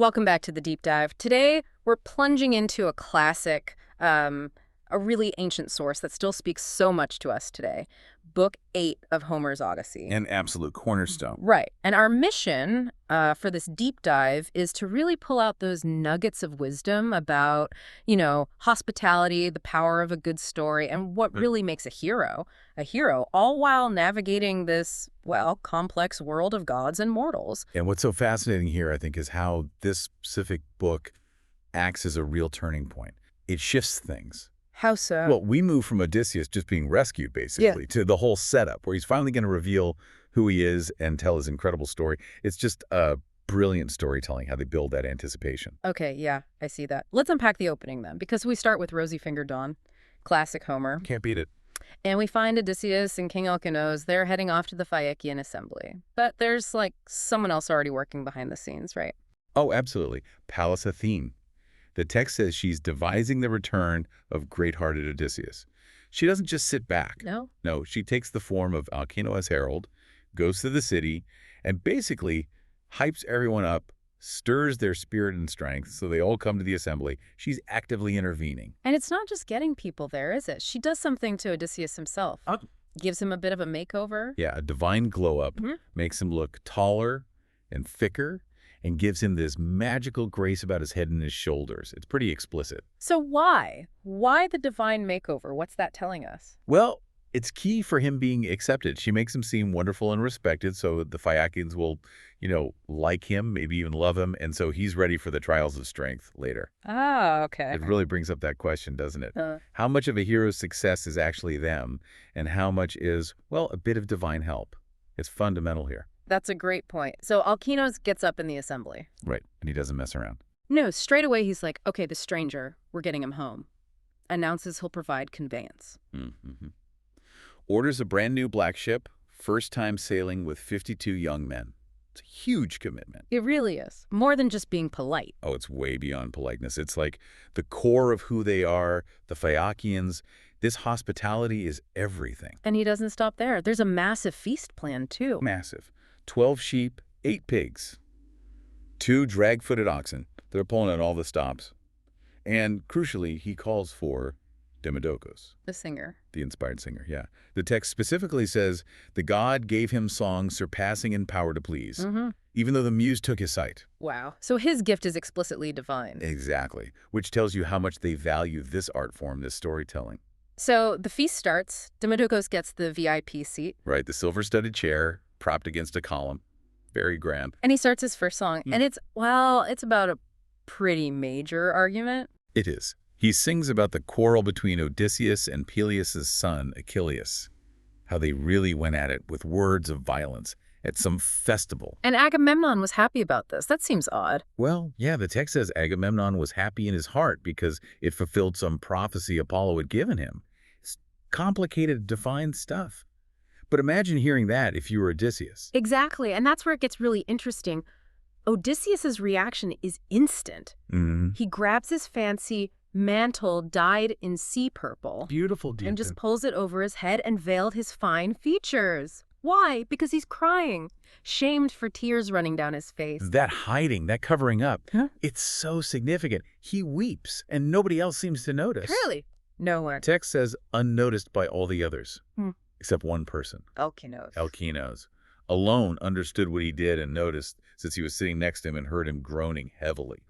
Welcome back to the deep dive. Today, we're plunging into a classic, a really ancient source that still speaks so much to us today. Book 8 of Homer's Odyssey. An absolute cornerstone. Right. And our mission for this deep dive is to really pull out those nuggets of wisdom about, hospitality, the power of a good story, and what really makes a hero, all while navigating this, complex world of gods and mortals. And what's so fascinating here, I think, is how this specific book acts as a real turning point. It shifts things. How so? Well, we move from Odysseus just being rescued, basically, to the whole setup, where he's finally going to reveal who he is and tell his incredible story. It's just brilliant storytelling, how they build that anticipation. Okay, yeah, I see that. Let's unpack the opening then, because we start with Rosy-fingered Dawn, classic Homer. Can't beat it. And we find Odysseus and King Alkinoös. They're heading off to the Phaiakian assembly. But there's, someone else already working behind the scenes, right? Oh, absolutely. Pallas Athene. The text says she's devising the return of great-hearted Odysseus. She doesn't just sit back. No? No, she takes the form of Alkinoös herald, goes to the city, and basically hypes everyone up, stirs their spirit and strength, so they all come to the assembly. She's actively intervening. And it's not just getting people there, is it? She does something to Odysseus himself. Gives him a bit of a makeover. Yeah, a divine glow-up makes him look taller and thicker, and gives him this magical grace about his head and his shoulders. It's pretty explicit. So why? Why the divine makeover? What's that telling us? Well, it's key for him being accepted. She makes him seem wonderful and respected, so the Phaiakians will, like him, maybe even love him, and so he's ready for the trials of strength later. Ah, okay. It really brings up that question, doesn't it? How much of a hero's success is actually them, and how much is, a bit of divine help? It's fundamental here. That's a great point. So Alkinoös gets up in the assembly. Right, and he doesn't mess around. No, straight away he's like, okay, the stranger, we're getting him home. Announces he'll provide conveyance. Orders a brand new black ship, first time sailing with 52 young men. It's a huge commitment. It really is. More than just being polite. Oh, it's way beyond politeness. It's like the core of who they are, the Phaiakians. This hospitality is everything. And he doesn't stop there. There's a massive feast plan, too. Massive. 12 sheep, 8 pigs, 2 drag-footed oxen. They're pulling at all the stops. And crucially, he calls for Demodocus. The singer. The inspired singer, yeah. The text specifically says, the god gave him songs surpassing in power to please, even though the muse took his sight. Wow. So his gift is explicitly divine. Exactly, which tells you how much they value this art form, this storytelling. So the feast starts. Demodocus gets the VIP seat. Right, the silver-studded chair, propped against a column. Very grand. And he starts his first song. And it's about a pretty major argument. It is. He sings about the quarrel between Odysseus and Peleus' son, Achilles. How they really went at it with words of violence at some festival. And Agamemnon was happy about this. That seems odd. Well, yeah, the text says Agamemnon was happy in his heart because it fulfilled some prophecy Apollo had given him. It's complicated, defined stuff. But imagine hearing that if you were Odysseus. Exactly, and that's where it gets really interesting. Odysseus's reaction is instant. He grabs his fancy mantle dyed in sea purple. Beautiful, and just pulls it over his head and veiled his fine features. Why? Because he's crying, shamed for tears running down his face. That hiding, that covering up, it's so significant. He weeps, and nobody else seems to notice. Really? No one. Text says unnoticed by all the others. Except one person. Alkinoös. Alone understood what he did and noticed since he was sitting next to him and heard him groaning heavily.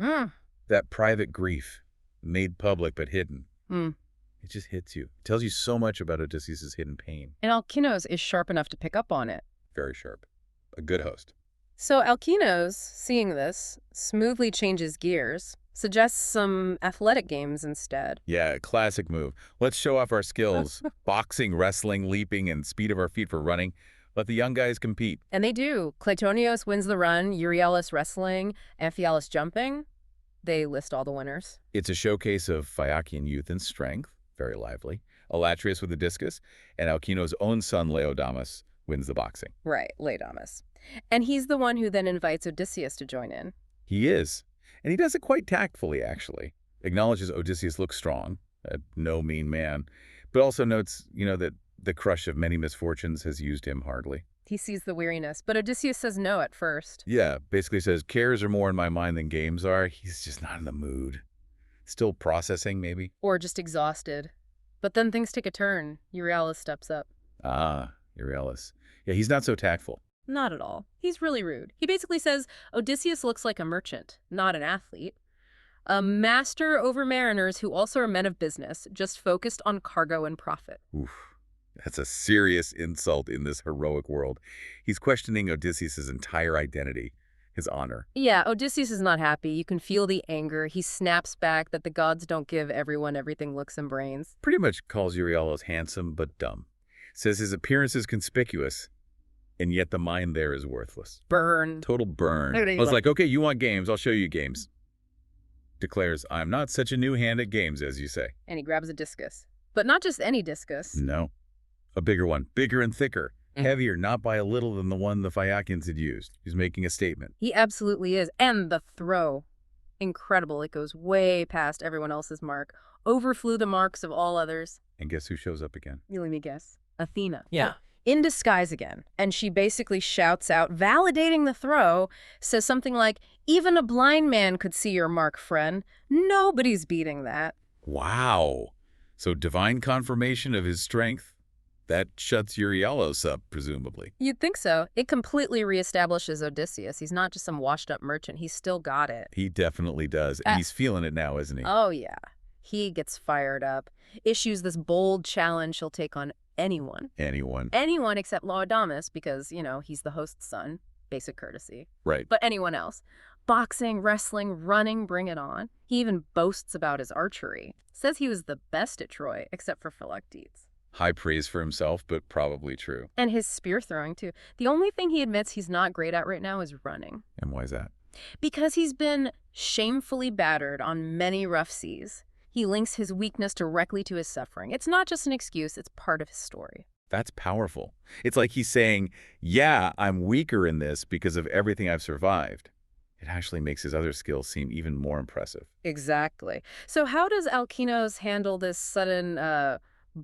That private grief, made public but hidden. It just hits you. It tells you so much about Odysseus' hidden pain. And Alkinoös is sharp enough to pick up on it. Very sharp. A good host. So Alkinoös, seeing this, smoothly changes gears. Suggests some athletic games instead. Yeah, classic move. Let's show off our skills. Boxing, wrestling, leaping, and speed of our feet for running. Let the young guys compete. And they do. Cleitonios wins the run, Euryalus wrestling, Amphialus jumping. They list all the winners. It's a showcase of Phaiakian youth and strength. Very lively. Elatrius with the discus. And Alkino's own son, Laodamas, wins the boxing. Right, Laodamas. And he's the one who then invites Odysseus to join in. He is. And he does it quite tactfully, actually. Acknowledges Odysseus looks strong, no mean man, but also notes, that the crush of many misfortunes has used him hardly. He sees the weariness, but Odysseus says no at first. Yeah, basically says, cares are more in my mind than games are. He's just not in the mood. Still processing, maybe? Or just exhausted. But then things take a turn. Euryalus steps up. Ah, Euryalus. Yeah, he's not so tactful. Not at all. He's really rude. He basically says Odysseus looks like a merchant, not an athlete. A master over mariners who also are men of business, just focused on cargo and profit. Oof. That's a serious insult in this heroic world. He's questioning Odysseus' entire identity, his honor. Yeah, Odysseus is not happy. You can feel the anger. He snaps back that the gods don't give everyone everything looks and brains. Pretty much calls Euryalus handsome but dumb. Says his appearance is conspicuous, and yet the mind there is worthless. Burn. Total burn. I was like, okay, you want games, I'll show you games. Declares, I'm not such a new hand at games, as you say. And he grabs a discus. But not just any discus. No. A bigger one, bigger and thicker, heavier, not by a little than the one the Phaiakians had used. He's making a statement. He absolutely is. And the throw. Incredible. It goes way past everyone else's mark. Overflew the marks of all others. And guess who shows up again? You let me guess. Athena. Yeah. In disguise again. And she basically shouts out, validating the throw, says something like, even a blind man could see your mark, friend. Nobody's beating that. Wow. So divine confirmation of his strength. That shuts Euryalus up, presumably. You'd think so. It completely reestablishes Odysseus. He's not just some washed-up merchant. He's still got it. He definitely does. And he's feeling it now, isn't he? Oh, yeah. He gets fired up, issues this bold challenge he'll take on anyone. Anyone. Anyone except Laodamas because, you know, he's the host's son. Basic courtesy. Right. But anyone else. Boxing, wrestling, running, bring it on. He even boasts about his archery. Says he was the best at Troy, except for Philoctetes. High praise for himself, but probably true. And his spear throwing, too. The only thing he admits he's not great at right now is running. And why is that? Because he's been shamefully battered on many rough seas. He links his weakness directly to his suffering. It's not just an excuse, it's part of his story. That's powerful. It's like he's saying, yeah, I'm weaker in this because of everything I've survived. It actually makes his other skills seem even more impressive. Exactly. So how does Alkinoös handle this sudden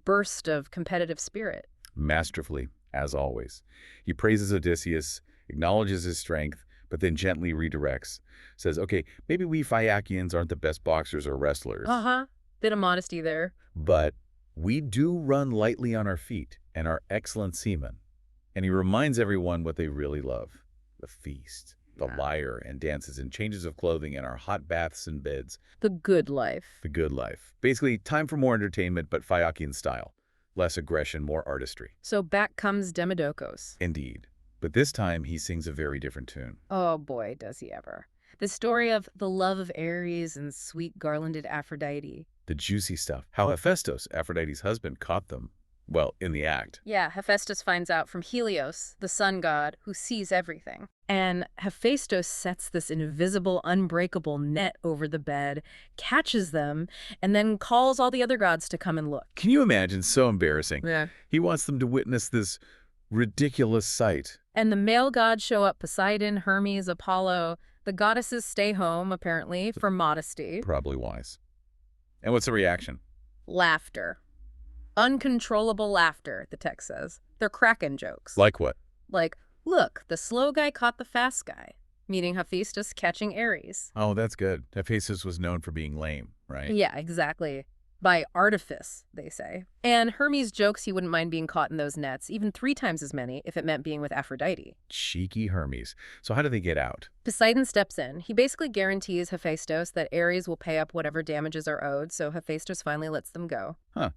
burst of competitive spirit? Masterfully, as always. He praises Odysseus, acknowledges his strength, but then gently redirects. Says, okay, maybe we Phaiakians aren't the best boxers or wrestlers. Bit of modesty there. But we do run lightly on our feet and are excellent seamen. And he reminds everyone what they really love. The feast, the lyre and dances and changes of clothing and our hot baths and beds. The good life. The good life. Basically, time for more entertainment, but Phaiakian style. Less aggression, more artistry. So back comes Demodokos. Indeed. But this time, he sings a very different tune. Oh boy, does he ever. The story of the love of Ares and sweet garlanded Aphrodite. The juicy stuff. How Hephaestus, Aphrodite's husband, caught them. Well, in the act. Yeah, Hephaestus finds out from Helios, the sun god, who sees everything. And Hephaestus sets this invisible, unbreakable net over the bed, catches them, and then calls all the other gods to come and look. Can you imagine? So embarrassing. Yeah. He wants them to witness this ridiculous sight. And the male gods show up, Poseidon, Hermes, Apollo. The goddesses stay home, apparently, for modesty. Probably wise. And what's the reaction? Laughter. Uncontrollable laughter, the text says. They're cracking jokes. Like what? Like, look, the slow guy caught the fast guy, meaning Hephaestus catching Ares. Oh, that's good. Hephaestus was known for being lame, right? Yeah, exactly. By artifice, they say. And Hermes jokes he wouldn't mind being caught in those nets, even 3 times as many, if it meant being with Aphrodite. Cheeky Hermes. So how do they get out? Poseidon steps in. He basically guarantees Hephaestus that Ares will pay up whatever damages are owed, so Hephaestus finally lets them go. Huh.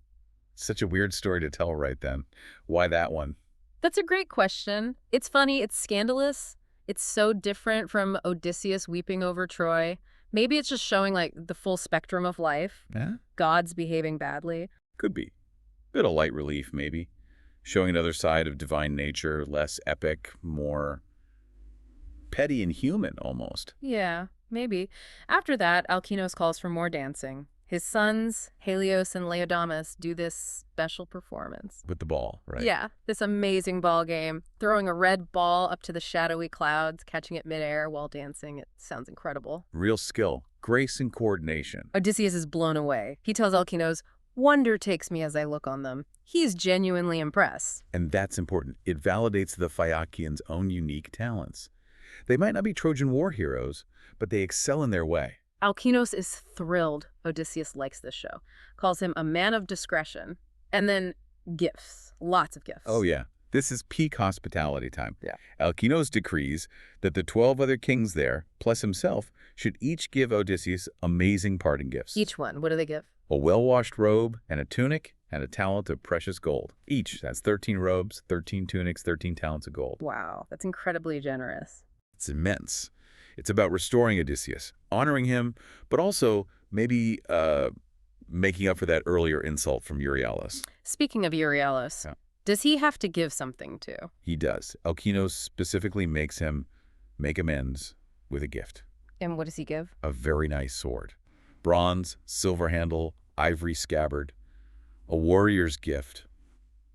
Such a weird story to tell right then. Why that one? That's a great question. It's funny, it's scandalous. It's so different from Odysseus weeping over Troy. Maybe it's just showing, like, the full spectrum of life. Yeah? Gods behaving badly. Could be. Bit of light relief, maybe. Showing another side of divine nature, less epic, more petty and human, almost. Yeah, maybe. After that, Alkinoös calls for more dancing. His sons, Helios and Laodamas, do this special performance. With the ball, right? Yeah, this amazing ball game. Throwing a red ball up to the shadowy clouds, catching it midair while dancing. It sounds incredible. Real skill, grace and coordination. Odysseus is blown away. He tells Alkinoös, Wonder takes me as I look on them. He's genuinely impressed. And that's important. It validates the Phaiakians' own unique talents. They might not be Trojan War heroes, but they excel in their way. Alkinoös is thrilled Odysseus likes this show, calls him a man of discretion, and then gifts, lots of gifts. Oh yeah, this is peak hospitality time. Yeah. Alkinoös decrees that the 12 other kings there, plus himself, should each give Odysseus amazing parting gifts. Each one, what do they give? A well-washed robe and a tunic and a talent of precious gold. Each, that's 13 robes, 13 tunics, 13 talents of gold. Wow, that's incredibly generous. It's immense. It's about restoring Odysseus, honoring him, but also maybe making up for that earlier insult from Euryalus. Speaking of Euryalus, Yeah. does he have to give something too? He does. Alkinoös specifically makes him make amends with a gift. And what does he give? A very nice sword. Bronze, silver handle, ivory scabbard. A warrior's gift.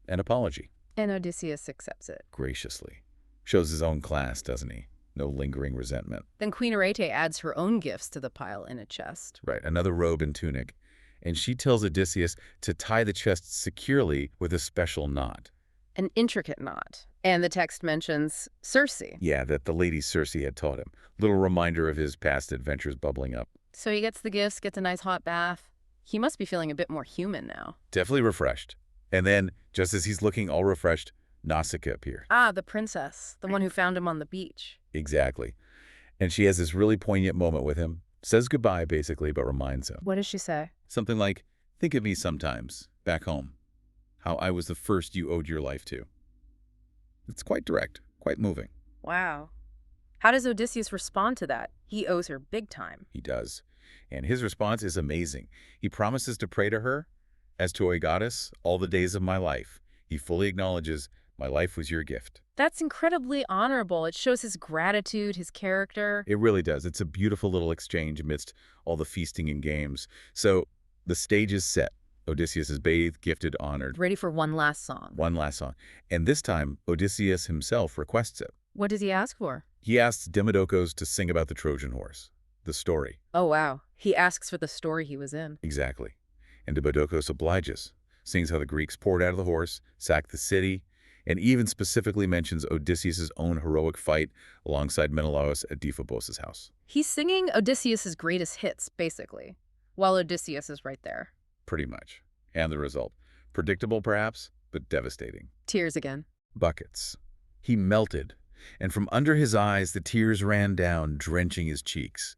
An apology. And Odysseus accepts it. Graciously. Shows his own class, doesn't he? No lingering resentment. Then Queen Arete adds her own gifts to the pile in a chest. Right, another robe and tunic. And she tells Odysseus to tie the chest securely with a special knot. An intricate knot. And the text mentions Circe. Yeah, that the lady Circe had taught him. Little reminder of his past adventures bubbling up. So he gets the gifts, gets a nice hot bath. He must be feeling a bit more human now. Definitely refreshed. And then, just as he's looking all refreshed, Nausicaa appears. Ah, the princess. The one who found him on the beach. Exactly. And she has this really poignant moment with him. Says goodbye, basically, but reminds him. What does she say? Something like, think of me sometimes, back home. How I was the first you owed your life to. It's quite direct, quite moving. Wow. How does Odysseus respond to that? He owes her big time. He does. And his response is amazing. He promises to pray to her, as to a goddess, all the days of my life. He fully acknowledges, my life was your gift. That's incredibly honorable. It shows his gratitude, his character. It really does. It's a beautiful little exchange amidst all the feasting and games. So the stage is set. Odysseus is bathed, gifted, honored. Ready for one last song. One last song. And this time, Odysseus himself requests it. What does he ask for? He asks Demodocus to sing about the Trojan horse, the story. Oh, wow. He asks for the story he was in. Exactly. And Demodocus obliges, sings how the Greeks poured out of the horse, sacked the city, and even specifically mentions Odysseus' own heroic fight alongside Menelaus at Deiphobos' house. He's singing Odysseus' greatest hits, basically, while Odysseus is right there. Pretty much. And the result. Predictable, perhaps, but devastating. Tears again. Buckets. He melted, and from under his eyes the tears ran down, drenching his cheeks.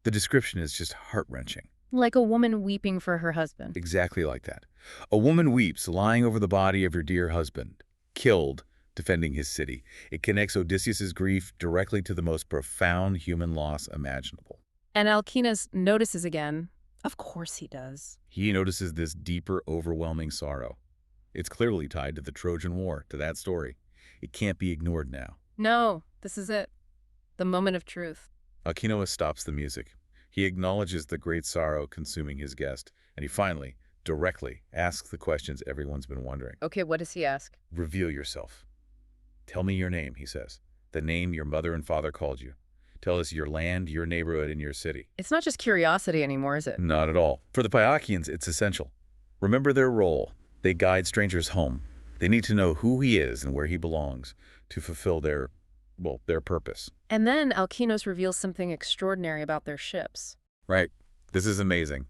The description is just heart-wrenching. Like a woman weeping for her husband. Exactly like that. A woman weeps, lying over the body of her dear husband, killed, defending his city. It connects Odysseus' grief directly to the most profound human loss imaginable. And Alkinoös notices again. Of course he does. He notices this deeper, overwhelming sorrow. It's clearly tied to the Trojan War, to that story. It can't be ignored now. No, this is it. The moment of truth. Alkinoös stops the music. He acknowledges the great sorrow consuming his guest, and he finally, directly, asks the questions everyone's been wondering. Okay, what does he ask? Reveal yourself. Tell me your name, he says. The name your mother and father called you. Tell us your land, your neighborhood, and your city. It's not just curiosity anymore, is it? Not at all. For the Phaiakians, it's essential. Remember their role. They guide strangers home. They need to know who he is and where he belongs to fulfill their purpose. And then Alkinoös reveals something extraordinary about their ships. Right. This is amazing.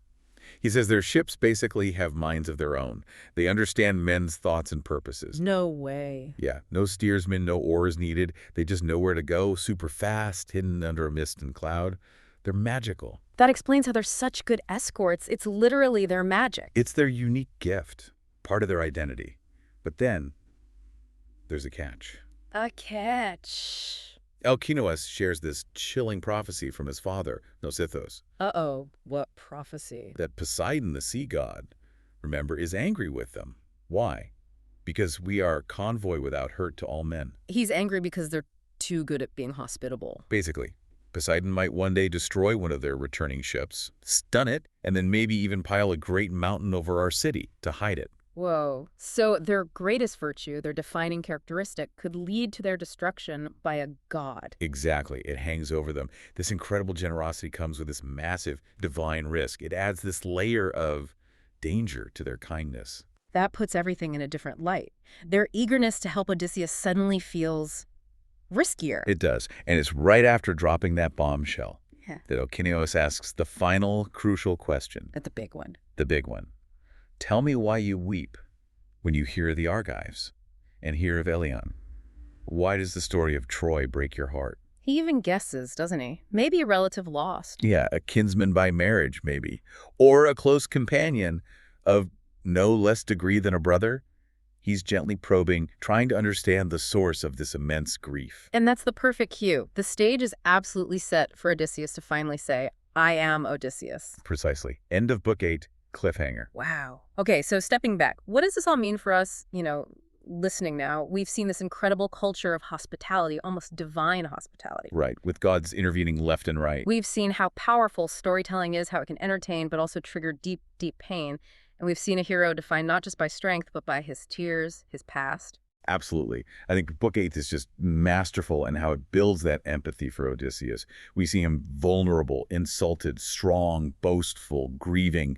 He says their ships basically have minds of their own. They understand men's thoughts and purposes. No way. Yeah, no steersman, no oars needed. They just know where to go, super fast, hidden under a mist and cloud. They're magical. That explains how they're such good escorts. It's literally their magic. It's their unique gift, part of their identity. But then, there's a catch. A catch. Alkinoös shares this chilling prophecy from his father, Nausithous. Uh-oh, what prophecy? That Poseidon, the sea god, remember, is angry with them. Why? Because we are convoy without hurt to all men. He's angry because they're too good at being hospitable. Basically, Poseidon might one day destroy one of their returning ships, stun it, and then maybe even pile a great mountain over our city to hide it. Whoa. So their greatest virtue, their defining characteristic, could lead to their destruction by a god. Exactly. It hangs over them. This incredible generosity comes with this massive divine risk. It adds this layer of danger to their kindness. That puts everything in a different light. Their eagerness to help Odysseus suddenly feels riskier. It does. And it's right after dropping that bombshell Yeah. that Alkinoös asks the final crucial question. At the big one. The big one. Tell me why you weep when you hear the Argives and hear of Ilion. Why does the story of Troy break your heart? He even guesses, doesn't he? Maybe a relative lost. Yeah, a kinsman by marriage, maybe. Or a close companion of no less degree than a brother. He's gently probing, trying to understand the source of this immense grief. And that's the perfect cue. The stage is absolutely set for Odysseus to finally say, I am Odysseus. Precisely. End of Book 8, cliffhanger. Wow. Okay, so stepping back, what does this all mean for us, listening now? We've seen this incredible culture of hospitality, almost divine hospitality. Right, with gods intervening left and right. We've seen how powerful storytelling is, how it can entertain, but also trigger deep, deep pain. And we've seen a hero defined not just by strength, but by his tears, his past. Absolutely. I think Book 8 is just masterful in how it builds that empathy for Odysseus. We see him vulnerable, insulted, strong, boastful, grieving.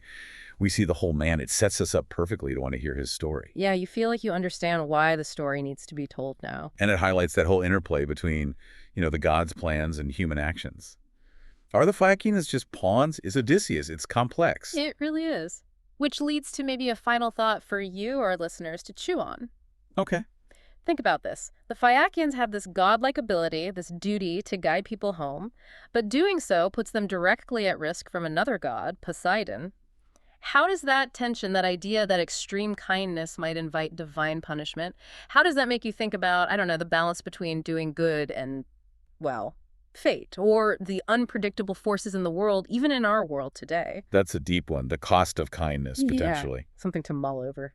We see the whole man. It sets us up perfectly to want to hear his story. Yeah, you feel like you understand why the story needs to be told now. And it highlights that whole interplay between, the gods' plans and human actions. Are the Phaiakians just pawns? Is Odysseus? It's complex. It really is. Which leads to maybe a final thought for you, our listeners, to chew on. Okay. Think about this. The Phaiakians have this godlike ability, this duty to guide people home, but doing so puts them directly at risk from another god, Poseidon. How does that tension, that idea that extreme kindness might invite divine punishment, how does that make you think about, the balance between doing good and, fate, or the unpredictable forces in the world, even in our world today? That's a deep one. The cost of kindness, potentially. Yeah, something to mull over.